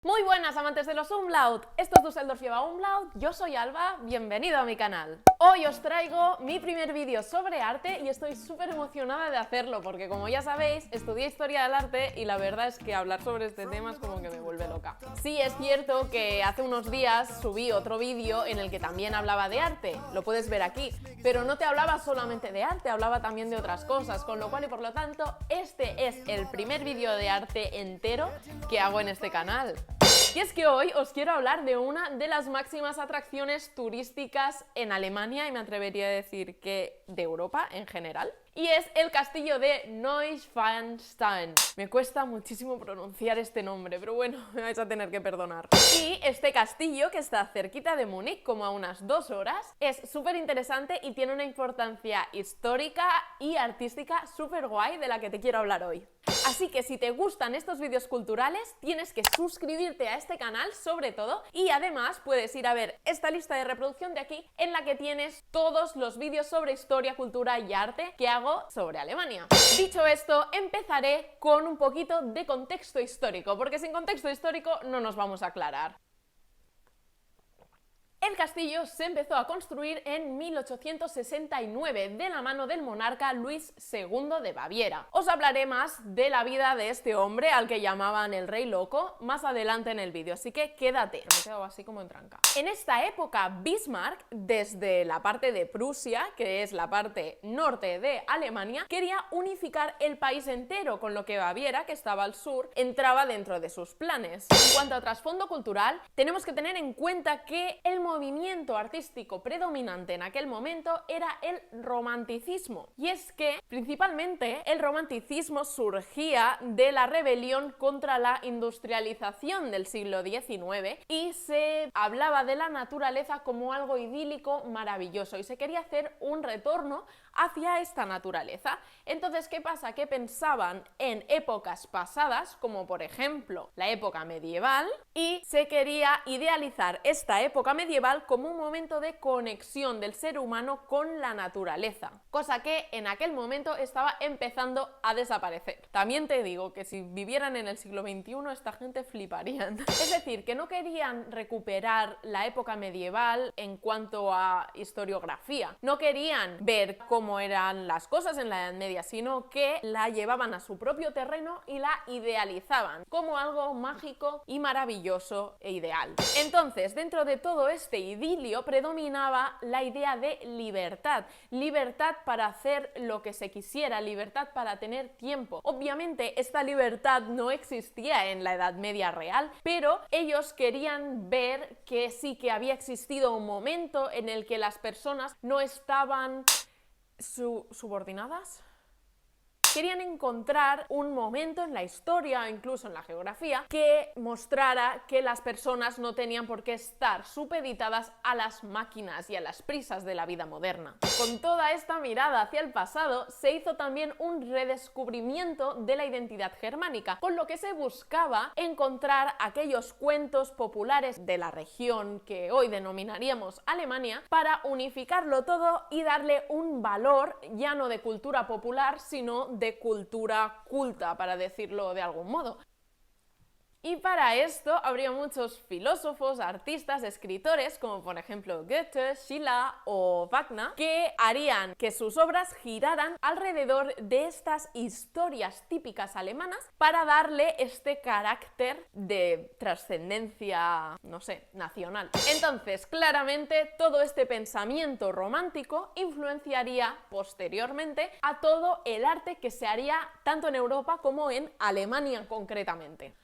Muy buenas amantes de los umlaut, esto es Düsseldorf lleva umlaut, yo soy Alba, bienvenido a mi canal. Hoy os traigo mi primer vídeo sobre arte y estoy súper emocionada de hacerlo porque, como ya sabéis, estudié Historia del Arte y la verdad es que hablar sobre este tema es como que me vuelve loca. Sí, es cierto que hace unos días subí otro vídeo en el que también hablaba de arte, lo puedes ver aquí, pero no te hablaba solamente de arte, hablaba también de otras cosas, con lo cual y por lo tanto este es el primer vídeo de arte entero que hago en este canal. Y es que hoy os quiero hablar de una de las máximas atracciones turísticas en Alemania y me atrevería a decir que de Europa en general. Y es el castillo de Neuschwanstein. Me cuesta muchísimo pronunciar este nombre, pero bueno, me vais a tener que perdonar. Y este castillo, que está cerquita de Múnich, como a unas 2 horas, es súper interesante y tiene una importancia histórica y artística súper guay de la que te quiero hablar hoy. Así que si te gustan estos vídeos culturales, tienes que suscribirte a este canal sobre todo, y además puedes ir a ver esta lista de reproducción de aquí en la que tienes todos los vídeos sobre historia, cultura y arte que hago sobre Alemania. Dicho esto, empezaré con un poquito de contexto histórico, porque sin contexto histórico no nos vamos a aclarar. El castillo se empezó a construir en 1869 de la mano del monarca Luis II de Baviera. Os hablaré más de la vida de este hombre al que llamaban el Rey Loco más adelante en el vídeo, así que quédate. Me he quedado así como en tranca. En esta época, Bismarck, desde la parte de Prusia, que es la parte norte de Alemania, quería unificar el país entero, con lo que Baviera, que estaba al sur, entraba dentro de sus planes. En cuanto a trasfondo cultural, tenemos que tener en cuenta que el movimiento artístico predominante en aquel momento era el romanticismo. Y es que, principalmente, el romanticismo surgía de la rebelión contra la industrialización del siglo XIX y se hablaba de la naturaleza como algo idílico, maravilloso, y se quería hacer un retorno hacia esta naturaleza. Entonces, ¿qué pasa? Que pensaban en épocas pasadas, como por ejemplo la época medieval, y se quería idealizar esta época medieval como un momento de conexión del ser humano con la naturaleza, cosa que en aquel momento estaba empezando a desaparecer. También te digo que si vivieran en el siglo XXI esta gente fliparían. Es decir, que no querían recuperar la época medieval en cuanto a historiografía, no querían ver cómo eran las cosas en la Edad Media, sino que la llevaban a su propio terreno y la idealizaban como algo mágico y maravilloso e ideal. Entonces, dentro de todo este idilio predominaba la idea de libertad, libertad para hacer lo que se quisiera, libertad para tener tiempo. Obviamente esta libertad no existía en la Edad Media real, pero ellos querían ver que sí que había existido un momento en el que las personas no estaban subordinadas. Querían encontrar un momento en la historia o incluso en la geografía que mostrara que las personas no tenían por qué estar supeditadas a las máquinas y a las prisas de la vida moderna. Con toda esta mirada hacia el pasado, se hizo también un redescubrimiento de la identidad germánica, con lo que se buscaba encontrar aquellos cuentos populares de la región que hoy denominaríamos Alemania para unificarlo todo y darle un valor ya no de cultura popular, sino de cultura culta, para decirlo de algún modo. Y para esto habría muchos filósofos, artistas, escritores, como por ejemplo Goethe, Schiller o Wagner, que harían que sus obras giraran alrededor de estas historias típicas alemanas para darle este carácter de trascendencia, no sé, nacional. Entonces, claramente, todo este pensamiento romántico influenciaría posteriormente a todo el arte que se haría tanto en Europa como en Alemania concretamente.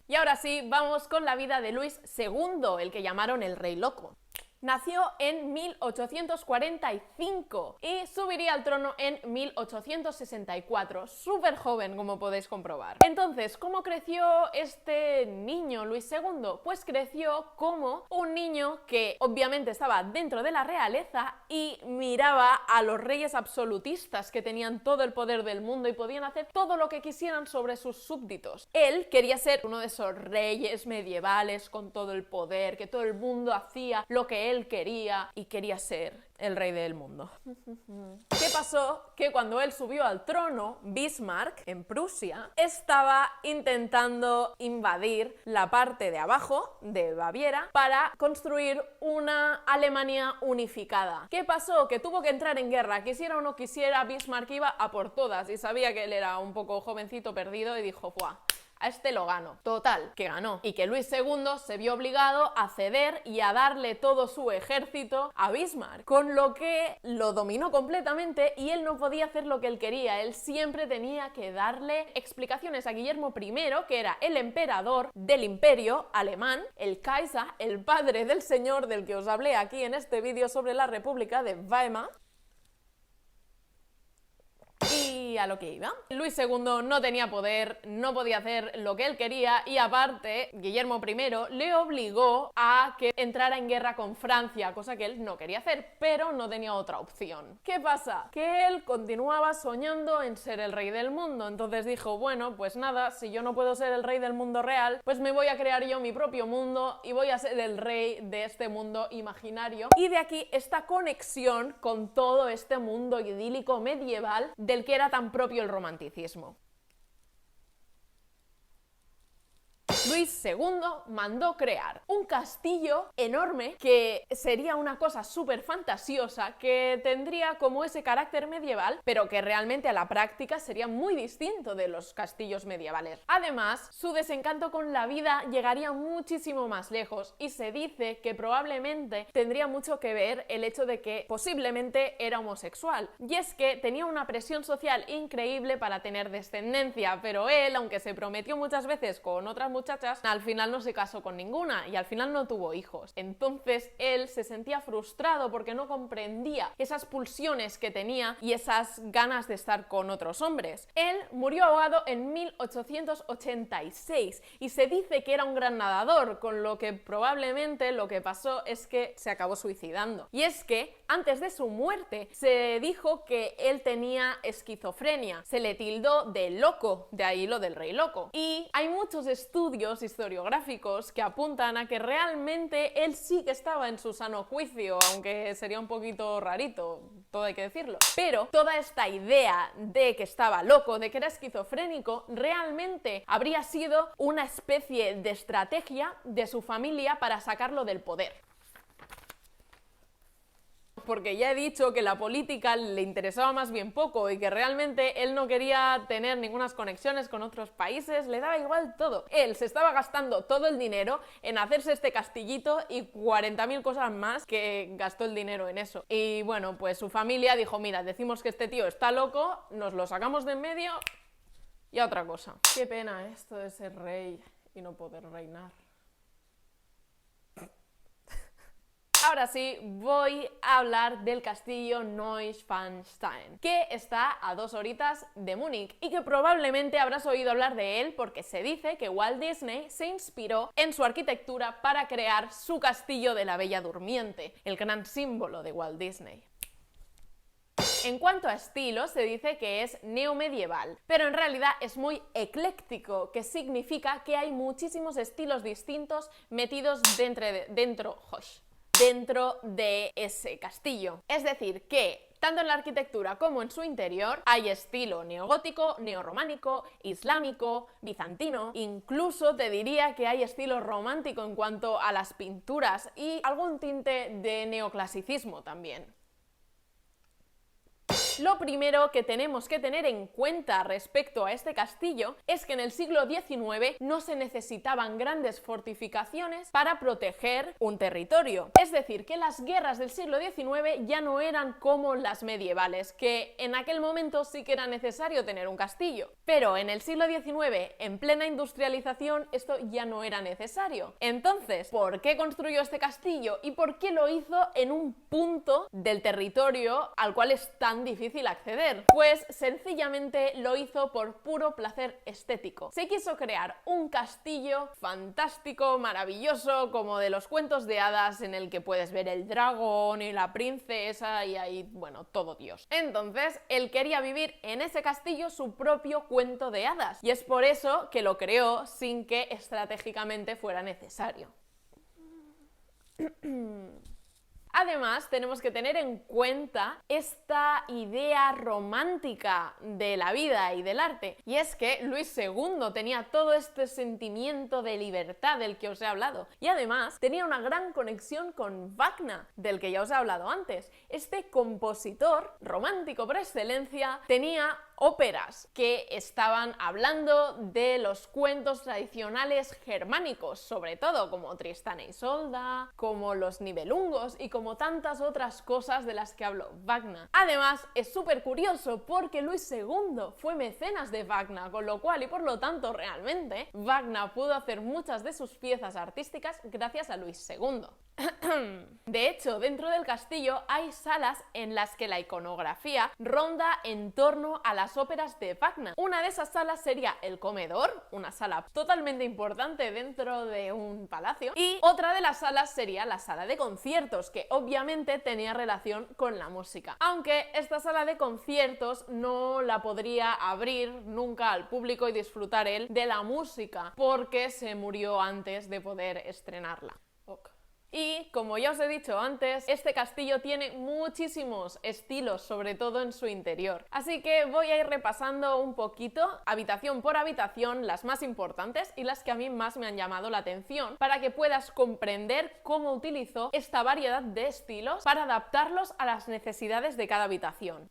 Y ahora sí, vamos con la vida de Luis II, el que llamaron el Rey Loco. Nació en 1845 y subiría al trono en 1864, súper joven, como podéis comprobar. Entonces, ¿cómo creció este niño Luis II? Pues creció como un niño que obviamente estaba dentro de la realeza y miraba a los reyes absolutistas que tenían todo el poder del mundo y podían hacer todo lo que quisieran sobre sus súbditos. Él quería ser uno de esos reyes medievales con todo el poder, que todo el mundo hacía lo que él él quería y quería ser el rey del mundo. ¿Qué pasó? Que cuando él subió al trono, Bismarck, en Prusia, estaba intentando invadir la parte de abajo de Baviera para construir una Alemania unificada. ¿Qué pasó? Que tuvo que entrar en guerra, quisiera o no quisiera, Bismarck iba a por todas y sabía que él era un poco jovencito perdido y dijo, ¡buah! A este lo gano. Total, que ganó. Y que Luis II se vio obligado a ceder y a darle todo su ejército a Bismarck, con lo que lo dominó completamente y él no podía hacer lo que él quería. Él siempre tenía que darle explicaciones a Guillermo I, que era el emperador del imperio alemán, el Kaiser, el padre del señor del que os hablé aquí en este vídeo sobre la República de Weimar. Y a lo que iba. Luis II no tenía poder, no podía hacer lo que él quería y aparte Guillermo I le obligó a que entrara en guerra con Francia, cosa que él no quería hacer, pero no tenía otra opción. ¿Qué pasa? Que él continuaba soñando en ser el rey del mundo, entonces dijo, bueno, pues nada, si yo no puedo ser el rey del mundo real, pues me voy a crear yo mi propio mundo y voy a ser el rey de este mundo imaginario. Y de aquí esta conexión con todo este mundo idílico medieval del que era tan propio el romanticismo. Luis II mandó crear un castillo enorme que sería una cosa súper fantasiosa, que tendría como ese carácter medieval, pero que realmente a la práctica sería muy distinto de los castillos medievales. Además, su desencanto con la vida llegaría muchísimo más lejos y se dice que probablemente tendría mucho que ver el hecho de que posiblemente era homosexual. Y es que tenía una presión social increíble para tener descendencia, pero él, aunque se prometió muchas veces con otras muchachas, al final no se casó con ninguna y al final no tuvo hijos. Entonces él se sentía frustrado porque no comprendía esas pulsiones que tenía y esas ganas de estar con otros hombres. Él murió ahogado en 1886 y se dice que era un gran nadador, con lo que probablemente lo que pasó es que se acabó suicidando. Y es que antes de su muerte se dijo que él tenía esquizofrenia, se le tildó de loco, de ahí lo del rey loco. Y hay muchos estudios historiográficos que apuntan a que realmente él sí que estaba en su sano juicio, aunque sería un poquito rarito, todo hay que decirlo. Pero toda esta idea de que estaba loco, de que era esquizofrénico, realmente habría sido una especie de estrategia de su familia para sacarlo del poder. Porque ya he dicho que la política le interesaba más bien poco y que realmente él no quería tener ninguna conexiones con otros países, le daba igual todo. Él se estaba gastando todo el dinero en hacerse este castillito y 40.000 cosas más que gastó el dinero en eso. Y bueno, pues su familia dijo, mira, decimos que este tío está loco, nos lo sacamos de en medio y a otra cosa. Qué pena esto de ser rey y no poder reinar. Ahora sí, voy a hablar del castillo Neuschwanstein, que está a 2 horitas de Múnich y que probablemente habrás oído hablar de él porque se dice que Walt Disney se inspiró en su arquitectura para crear su castillo de la Bella Durmiente, el gran símbolo de Walt Disney. En cuanto a estilo, se dice que es neomedieval, pero en realidad es muy ecléctico, que significa que hay muchísimos estilos distintos metidos dentro de ese castillo. Es decir, que tanto en la arquitectura como en su interior hay estilo neogótico, neorrománico, islámico, bizantino, incluso te diría que hay estilo romántico en cuanto a las pinturas y algún tinte de neoclasicismo también. Lo primero que tenemos que tener en cuenta respecto a este castillo es que en el siglo XIX no se necesitaban grandes fortificaciones para proteger un territorio. Es decir, que las guerras del siglo XIX ya no eran como las medievales, que en aquel momento sí que era necesario tener un castillo. Pero en el siglo XIX, en plena industrialización, esto ya no era necesario. Entonces, ¿por qué construyó este castillo y por qué lo hizo en un punto del territorio al cual es tan difícil acceder? Pues sencillamente lo hizo por puro placer estético. Se quiso crear un castillo fantástico, maravilloso, como de los cuentos de hadas, en el que puedes ver el dragón y la princesa y ahí, bueno, todo Dios. Entonces, él quería vivir en ese castillo su propio cuento de hadas y es por eso que lo creó sin que estratégicamente fuera necesario. Además, tenemos que tener en cuenta esta idea romántica de la vida y del arte, y es que Luis II tenía todo este sentimiento de libertad del que os he hablado, y además tenía una gran conexión con Wagner, del que ya os he hablado antes. Este compositor romántico por excelencia tenía óperas que estaban hablando de los cuentos tradicionales germánicos, sobre todo como Tristán e Isolda, como los Nibelungos y como tantas otras cosas de las que habló Wagner. Además, es súper curioso porque Luis II fue mecenas de Wagner, con lo cual y por lo tanto realmente Wagner pudo hacer muchas de sus piezas artísticas gracias a Luis II. De hecho, dentro del castillo hay salas en las que la iconografía ronda en torno a las óperas de Wagner. Una de esas salas sería el comedor, una sala totalmente importante dentro de un palacio, y otra de las salas sería la sala de conciertos, que obviamente tenía relación con la música. Aunque esta sala de conciertos no la podría abrir nunca al público y disfrutar él de la música, porque se murió antes de poder estrenarla. Y como ya os he dicho antes, este castillo tiene muchísimos estilos, sobre todo en su interior. Así que voy a ir repasando un poquito, habitación por habitación, las más importantes y las que a mí más me han llamado la atención, para que puedas comprender cómo utilizó esta variedad de estilos para adaptarlos a las necesidades de cada habitación.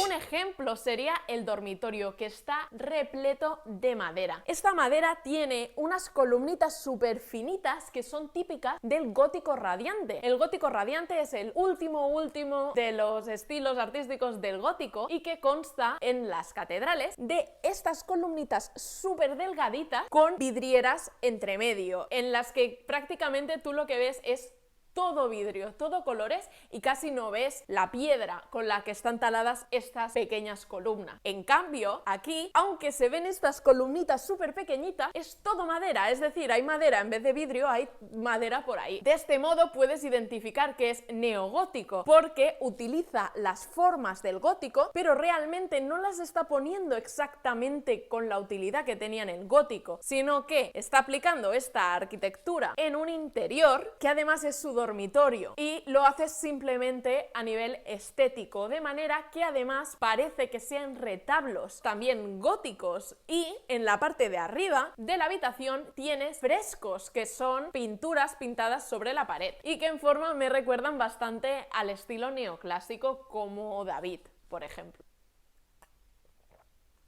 Un ejemplo sería el dormitorio, que está repleto de madera. Esta madera tiene unas columnitas súper finitas que son típicas del gótico radiante. El gótico radiante es el último de los estilos artísticos del gótico y que consta en las catedrales de estas columnitas súper delgaditas con vidrieras entre medio, en las que prácticamente tú lo que ves es todo vidrio, todo colores y casi no ves la piedra con la que están taladas estas pequeñas columnas. En cambio, aquí, aunque se ven estas columnitas súper pequeñitas, es todo madera, es decir, hay madera en vez de vidrio, hay madera por ahí. De este modo puedes identificar que es neogótico, porque utiliza las formas del gótico, pero realmente no las está poniendo exactamente con la utilidad que tenía en el gótico, sino que está aplicando esta arquitectura en un interior que además es su dormitorio, y lo haces simplemente a nivel estético, de manera que además parece que sean retablos también góticos, y en la parte de arriba de la habitación tienes frescos, que son pinturas pintadas sobre la pared y que en forma me recuerdan bastante al estilo neoclásico, como David, por ejemplo.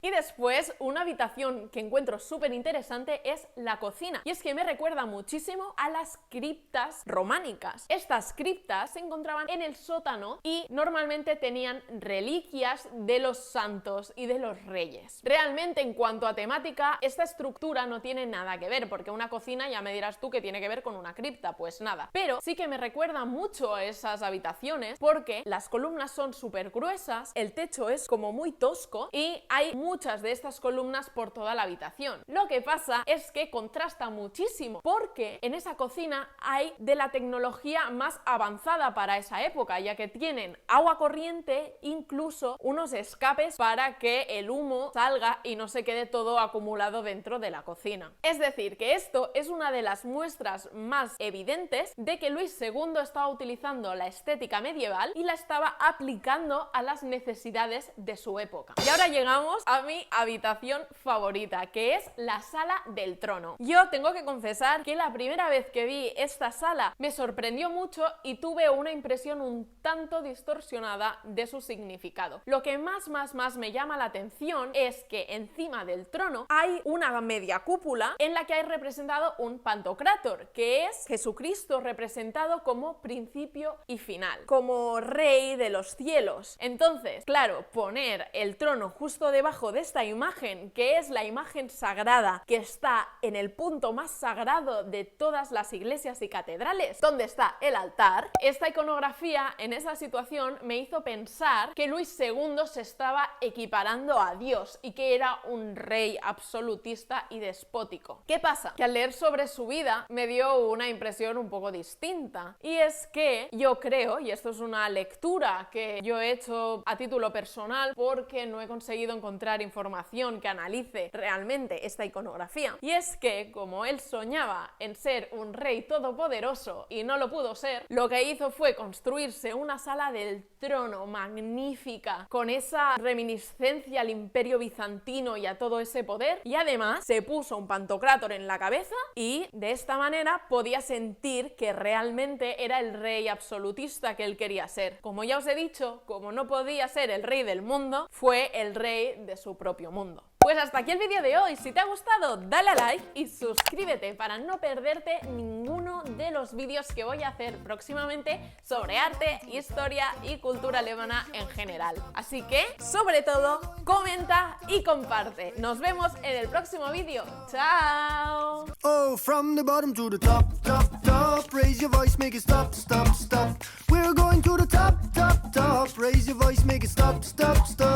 Y después, una habitación que encuentro súper interesante es la cocina. Y es que me recuerda muchísimo a las criptas románicas. Estas criptas se encontraban en el sótano y normalmente tenían reliquias de los santos y de los reyes. Realmente, en cuanto a temática, esta estructura no tiene nada que ver, porque una cocina, ya me dirás tú que tiene que ver con una cripta, pues nada. Pero sí que me recuerda mucho a esas habitaciones, porque las columnas son súper gruesas, el techo es como muy tosco y hay muchas de estas columnas por toda la habitación. Lo que pasa es que contrasta muchísimo, porque en esa cocina hay de la tecnología más avanzada para esa época, ya que tienen agua corriente, incluso unos escapes para que el humo salga y no se quede todo acumulado dentro de la cocina. Es decir, que esto es una de las muestras más evidentes de que Luis II estaba utilizando la estética medieval y la estaba aplicando a las necesidades de su época. Y ahora llegamos a mi habitación favorita, que es la sala del trono. Yo tengo que confesar que la primera vez que vi esta sala me sorprendió mucho y tuve una impresión un tanto distorsionada de su significado. Lo que más me llama la atención es que encima del trono hay una media cúpula en la que hay representado un pantocrátor, que es Jesucristo representado como principio y final, como rey de los cielos. Entonces, claro, poner el trono justo debajo de esta imagen, que es la imagen sagrada que está en el punto más sagrado de todas las iglesias y catedrales, donde está el altar, esta iconografía en esa situación me hizo pensar que Luis II se estaba equiparando a Dios y que era un rey absolutista y despótico. ¿Qué pasa? Que al leer sobre su vida me dio una impresión un poco distinta, y es que yo creo, y esto es una lectura que yo he hecho a título personal porque no he conseguido encontrar buscar información que analice realmente esta iconografía. Y es que, como él soñaba en ser un rey todopoderoso y no lo pudo ser, lo que hizo fue construirse una sala del trono magnífica, con esa reminiscencia al Imperio Bizantino y a todo ese poder, y además se puso un pantocrátor en la cabeza y de esta manera podía sentir que realmente era el rey absolutista que él quería ser. Como ya os he dicho, como no podía ser el rey del mundo, fue el rey de su propio mundo. Pues hasta aquí el vídeo de hoy. Si te ha gustado, dale a like y suscríbete para no perderte ninguno de los vídeos que voy a hacer próximamente sobre arte, historia y cultura alemana en general. Así que, sobre todo, comenta y comparte. Nos vemos en el próximo vídeo. ¡Chao! Oh, from the bottom to the top, top, top. Raise your voice, make it stop, stop, stop. We're going to the top, top, top. Raise your voice, make it stop, stop, stop.